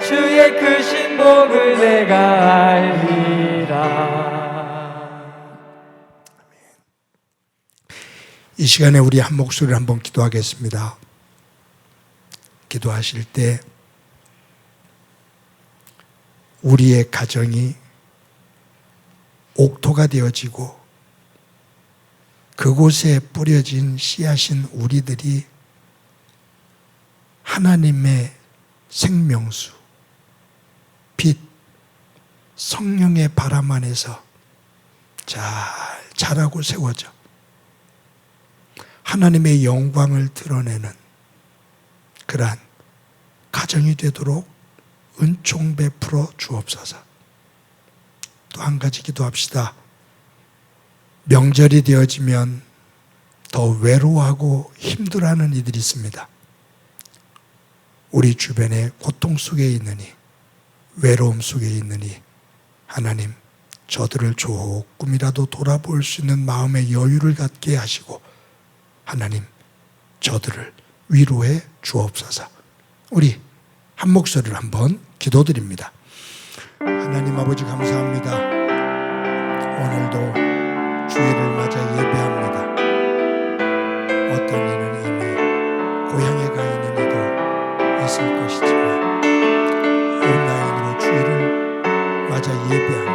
주의 크신 복을 내가 알리라. 이 시간에 우리 한 목소리를 한번 기도하겠습니다. 기도하실 때 우리의 가정이 옥토가 되어지고 그곳에 뿌려진 씨앗인 우리들이 하나님의 생명수, 빛, 성령의 바람 안에서 잘 자라고 세워져 하나님의 영광을 드러내는 그러한 가정이 되도록 은총 베풀어 주옵소서. 또 한 가지 기도합시다. 명절이 되어지면 더 외로워하고 힘들어하는 이들이 있습니다. 우리 주변에 고통 속에 있느니 외로움 속에 있느니 하나님 저들을 조금이라도 돌아볼 수 있는 마음의 여유를 갖게 하시고 하나님 저들을 위로해 주옵소서. 우리 한 목소리를 한번 기도드립니다. 하나님 아버지 감사합니다. 오늘도 주일을 맞아 예배합니다. 어떤 이는 이미 고향에 가 있는 이도 있을 것이지만 온라인으로 주일을 맞아 예배하며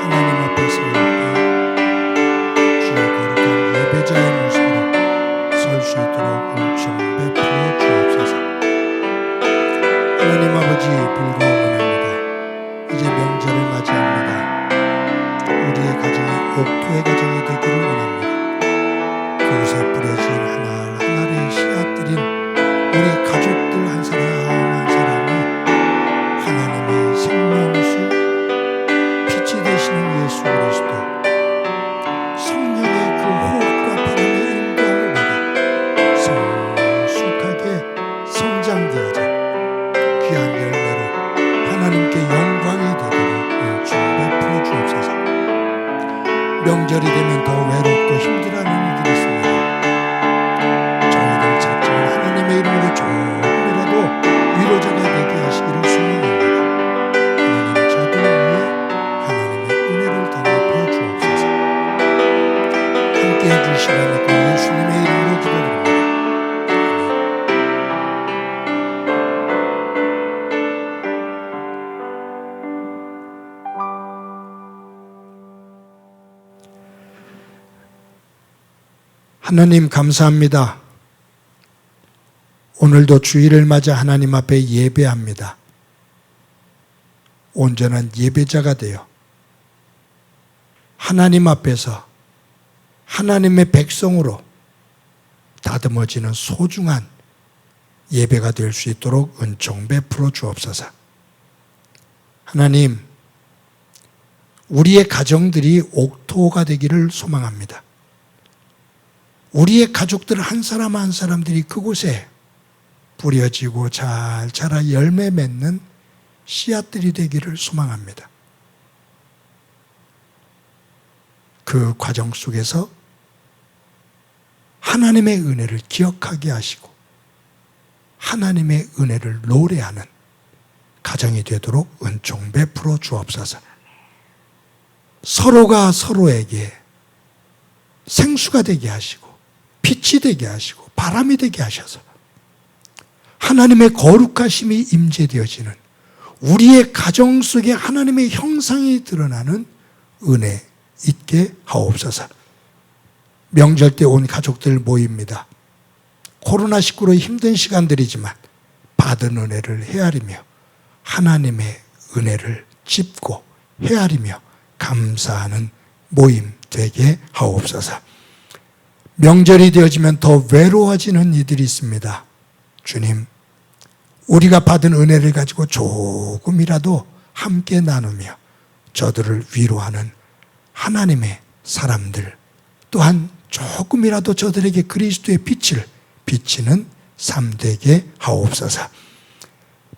하나님 앞에 설 때 주의 거룩한 예배자의 모습으로 설 수 있도록 은총 베풀어 주옵소서. 하나님 아버지 빌고 원합니다. 이제 명절을 맞이합니다. 우리의 가정이 옥토의 가정이 되기를 원합니다. 그곳에 뿌려진 하나하나의 씨앗들인 우리 가족들 한 사람 한 사람이 하나님의 생명수 빛이 되시는 예수 그리스도 성령의 그 호흡과 바람의 인도함을 받아 성숙하게 성장되어져 귀한 열매로 하나님께 영광이 되도록 은총 베풀어 주옵소서. 명절이 되면 더 외롭고 힘들어하는 이들이 있습니다. 저희들 작지만 하나님의 이름으로 조금이라도 위로자가 되게 하시기를 소망합니다. 하나님 저들 위해 하나님의 은혜를 더럽혀 주옵소서. 함께해 주시라는 그 예수님의 이름으로 기도드립니다. 하나님 감사합니다. 오늘도 주일을 맞아 하나님 앞에 예배합니다. 온전한 예배자가 되어 하나님 앞에서 하나님의 백성으로 다듬어지는 소중한 예배가 될 수 있도록 은총 베풀어 주옵소서. 하나님, 우리의 가정들이 옥토가 되기를 소망합니다. 우리의 가족들 한 사람 한 사람들이 그곳에 뿌려지고 잘 자라 열매 맺는 씨앗들이 되기를 소망합니다. 그 과정 속에서 하나님의 은혜를 기억하게 하시고 하나님의 은혜를 노래하는 가정이 되도록 은총 베풀어 주옵소서. 서로가 서로에게 생수가 되게 하시고 빛이 되게 하시고 바람이 되게 하셔서 하나님의 거룩하심이 임재되어지는 우리의 가정 속에 하나님의 형상이 드러나는 은혜 있게 하옵소서. 명절 때 온 가족들 모입니다. 코로나19로 힘든 시간들이지만 받은 은혜를 헤아리며 하나님의 은혜를 짚고 헤아리며 감사하는 모임 되게 하옵소서. 명절이 되어지면 더 외로워지는 이들이 있습니다. 주님, 우리가 받은 은혜를 가지고 조금이라도 함께 나누며 저들을 위로하는 하나님의 사람들, 또한 조금이라도 저들에게 그리스도의 빛을 비치는 삶 되게 하옵소서.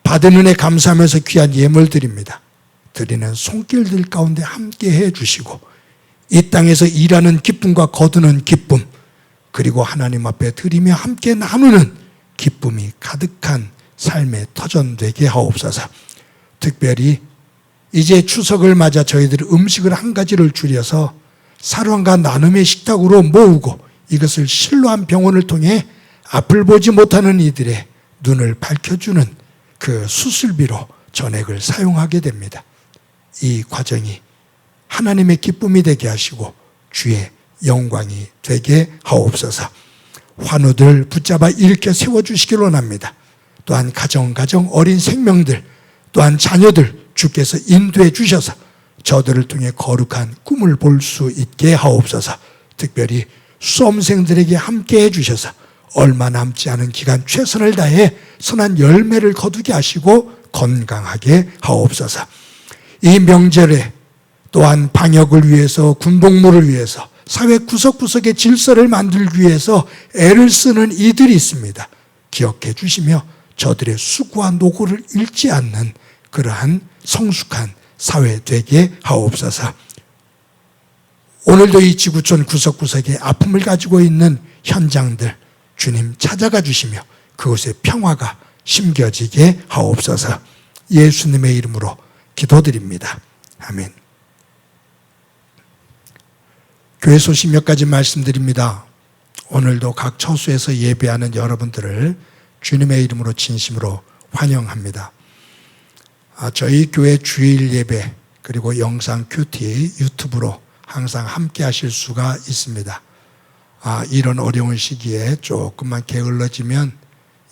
받은 은혜 감사하면서 귀한 예물 드립니다. 드리는 손길들 가운데 함께 해주시고 이 땅에서 일하는 기쁨과 거두는 기쁨, 그리고 하나님 앞에 드리며 함께 나누는 기쁨이 가득한 삶의 터전되게 하옵소서. 특별히 이제 추석을 맞아 저희들이 음식을 한 가지를 줄여서 사랑과 나눔의 식탁으로 모으고 이것을 실로암 병원을 통해 앞을 보지 못하는 이들의 눈을 밝혀주는 그 수술비로 전액을 사용하게 됩니다. 이 과정이 하나님의 기쁨이 되게 하시고 주의 영광이 되게 하옵소서. 환우들 붙잡아 일으켜 세워주시길 원합니다. 또한 가정 어린 생명들, 또한 자녀들 주께서 인도해 주셔서 저들을 통해 거룩한 꿈을 볼 수 있게 하옵소서. 특별히 수험생들에게 함께 해주셔서 얼마 남지 않은 기간 최선을 다해 선한 열매를 거두게 하시고 건강하게 하옵소서. 이 명절에 또한 방역을 위해서, 군복무를 위해서, 사회 구석구석의 질서를 만들기 위해서 애를 쓰는 이들이 있습니다. 기억해 주시며 저들의 수고와 노고를 잃지 않는 그러한 성숙한 사회 되게 하옵소서. 오늘도 이 지구촌 구석구석에 아픔을 가지고 있는 현장들 주님 찾아가 주시며 그곳에 평화가 심겨지게 하옵소서. 예수님의 이름으로 기도드립니다. 아멘. 교회 소식 몇 가지 말씀드립니다. 오늘도 각 처소에서 예배하는 여러분들을 주님의 이름으로 진심으로 환영합니다. 저희 교회 주일 예배 그리고 영상 큐티 유튜브로 항상 함께 하실 수가 있습니다. 이런 어려운 시기에 조금만 게을러지면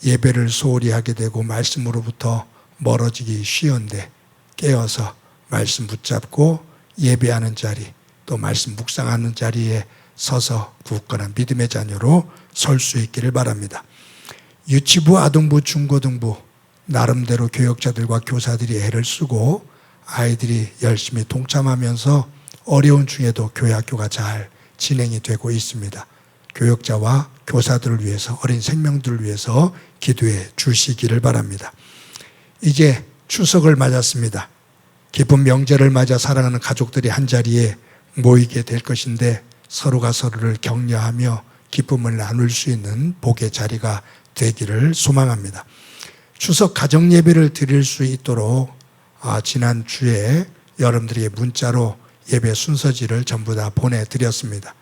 예배를 소홀히 하게 되고 말씀으로부터 멀어지기 쉬운데 깨어서 말씀 붙잡고 예배하는 자리, 또 말씀 묵상하는 자리에 서서 굳건한 믿음의 자녀로 설 수 있기를 바랍니다. 유치부, 아동부, 중고등부 나름대로 교역자들과 교사들이 애를 쓰고 아이들이 열심히 동참하면서 어려운 중에도 교회 학교가 잘 진행이 되고 있습니다. 교역자와 교사들을 위해서, 어린 생명들을 위해서 기도해 주시기를 바랍니다. 이제 추석을 맞았습니다. 기쁜 명절을 맞아 사랑하는 가족들이 한자리에 모이게 될 것인데 서로가 서로를 격려하며 기쁨을 나눌 수 있는 복의 자리가 되기를 소망합니다. 추석 가정 예배를 드릴 수 있도록 지난주에 여러분들에게 문자로 예배 순서지를 전부 다 보내드렸습니다.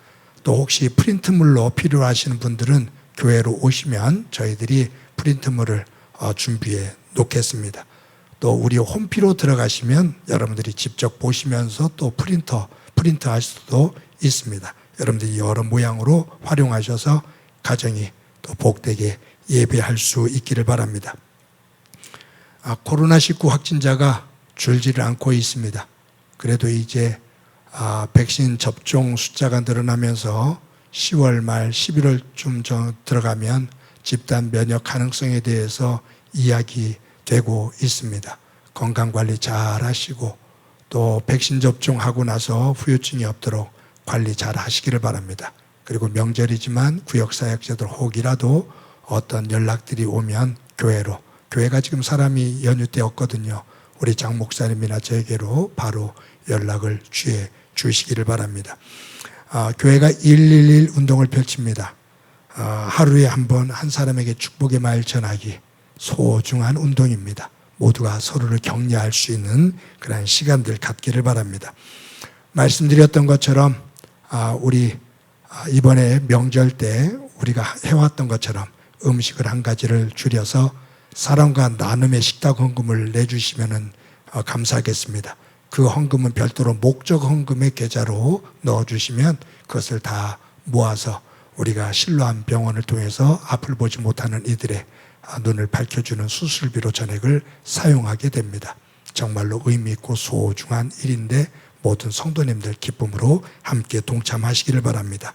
또 혹시 프린트물로 필요하시는 분들은 교회로 오시면 저희들이 프린트물을 준비해 놓겠습니다. 또 우리 홈피로 들어가시면 여러분들이 직접 보시면서 또 프린트할 수도 있습니다. 여러분들이 여러 모양으로 활용하셔서 가정이 또 복되게 예배할 수 있기를 바랍니다. 코로나19 확진자가 줄지를 않고 있습니다. 그래도 이제 백신 접종 숫자가 늘어나면서 10월 말 11월쯤 들어가면 집단 면역 가능성에 대해서 이야기되고 있습니다. 건강관리 잘 하시고 또 백신 접종하고 나서 후유증이 없도록 관리 잘 하시기를 바랍니다. 그리고 명절이지만 구역사역자들 혹이라도 어떤 연락들이 오면 교회로, 교회가 지금 사람이 연휴 때 없거든요. 우리 장 목사님이나 저에게로 바로 연락을 취해 주시기를 바랍니다. 교회가 111 운동을 펼칩니다. 하루에 한 번 한 사람에게 축복의 말 전하기, 소중한 운동입니다. 모두가 서로를 격려할 수 있는 그런 시간들 갖기를 바랍니다. 말씀드렸던 것처럼 우리 이번에 명절 때 우리가 해왔던 것처럼 음식을 한 가지를 줄여서 사람과 나눔의 식탁 헌금을 내주시면 감사하겠습니다. 그 헌금은 별도로 목적 헌금의 계좌로 넣어주시면 그것을 다 모아서 우리가 실로암 병원을 통해서 앞을 보지 못하는 이들의 눈을 밝혀주는 수술비로 전액을 사용하게 됩니다. 정말로 의미 있고 소중한 일인데 모든 성도님들 기쁨으로 함께 동참하시기를 바랍니다.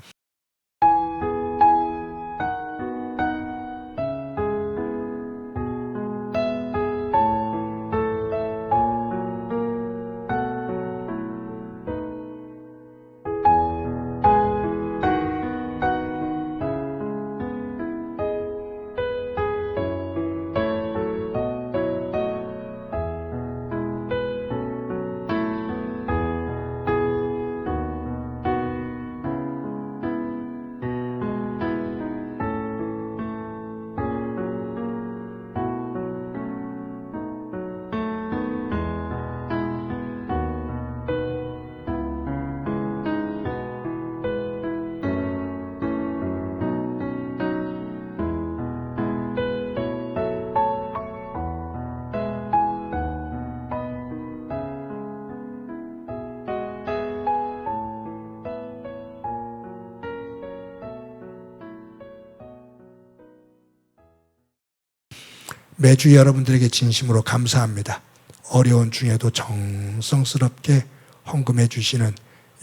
매주 여러분들에게 진심으로 감사합니다. 어려운 중에도 정성스럽게 헌금해 주시는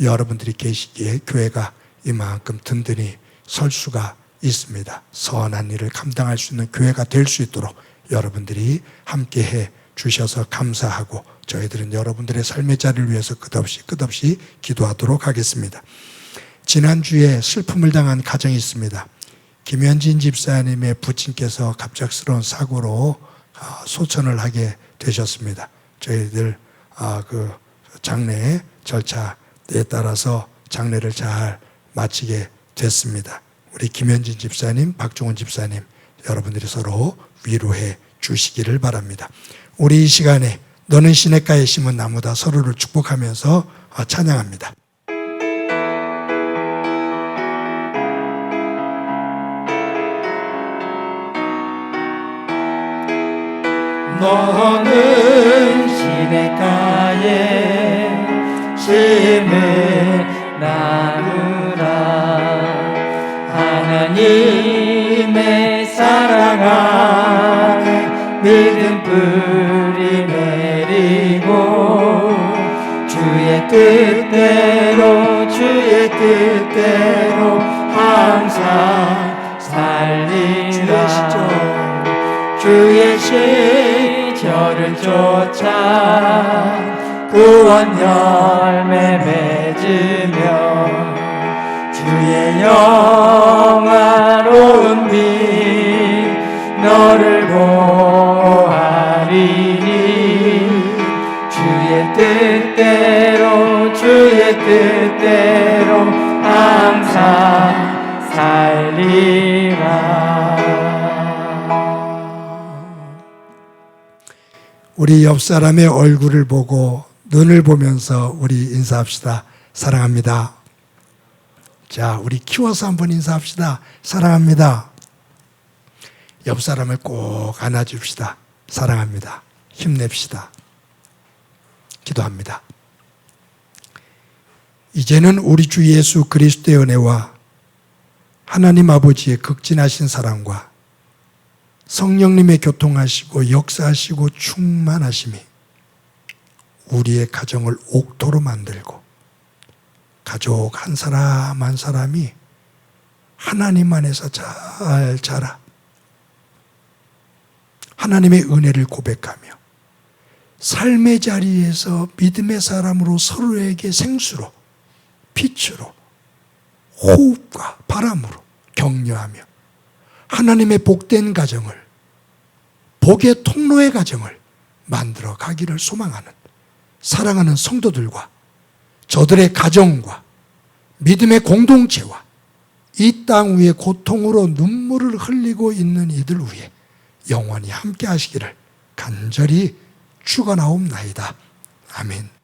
여러분들이 계시기에 교회가 이만큼 든든히 설 수가 있습니다. 선한 일을 감당할 수 있는 교회가 될 수 있도록 여러분들이 함께해 주셔서 감사하고 저희들은 여러분들의 삶의 자리를 위해서 끝없이 기도하도록 하겠습니다. 지난주에 슬픔을 당한 가정이 있습니다. 김현진 집사님의 부친께서 갑작스러운 사고로 소천을 하게 되셨습니다. 저희들 그 장례 절차에 따라서 장례를 잘 마치게 됐습니다. 우리 김현진 집사님, 박종훈 집사님, 여러분들이 서로 위로해 주시기를 바랍니다. 우리 이 시간에 너는 시냇가에 심은 나무다 서로를 축복하면서 찬양합니다. 너는 시냇가에 심은 나무라 하나님의 사랑 안에 믿음 뿌리 내리고 주의 뜻대로 항상 살리라 주의 시절을 쫓아 구원 열매 맺으며 주의 영화로운 빛 너를 보아리니 주의 뜻대로 항상 살리라. 우리 옆 사람의 얼굴을 보고 눈을 보면서 우리 인사합시다. 사랑합니다. 자, 우리 키워서 한번 인사합시다. 사랑합니다. 옆 사람을 꼭 안아줍시다. 사랑합니다. 힘냅시다. 기도합니다. 이제는 우리 주 예수 그리스도의 은혜와 하나님 아버지의 극진하신 사랑과 성령님의 교통하시고 역사하시고 충만하심이 우리의 가정을 옥토로 만들고 가족 한 사람 한 사람이 하나님 안에서 잘 자라 하나님의 은혜를 고백하며 삶의 자리에서 믿음의 사람으로 서로에게 생수로 빛으로 호흡과 바람으로 격려하며 하나님의 복된 가정을 복의 통로의 가정을 만들어 가기를 소망하는 사랑하는 성도들과 저들의 가정과 믿음의 공동체와 이 땅 위에 고통으로 눈물을 흘리고 있는 이들 위에 영원히 함께 하시기를 간절히 축원하옵나이다. 아멘.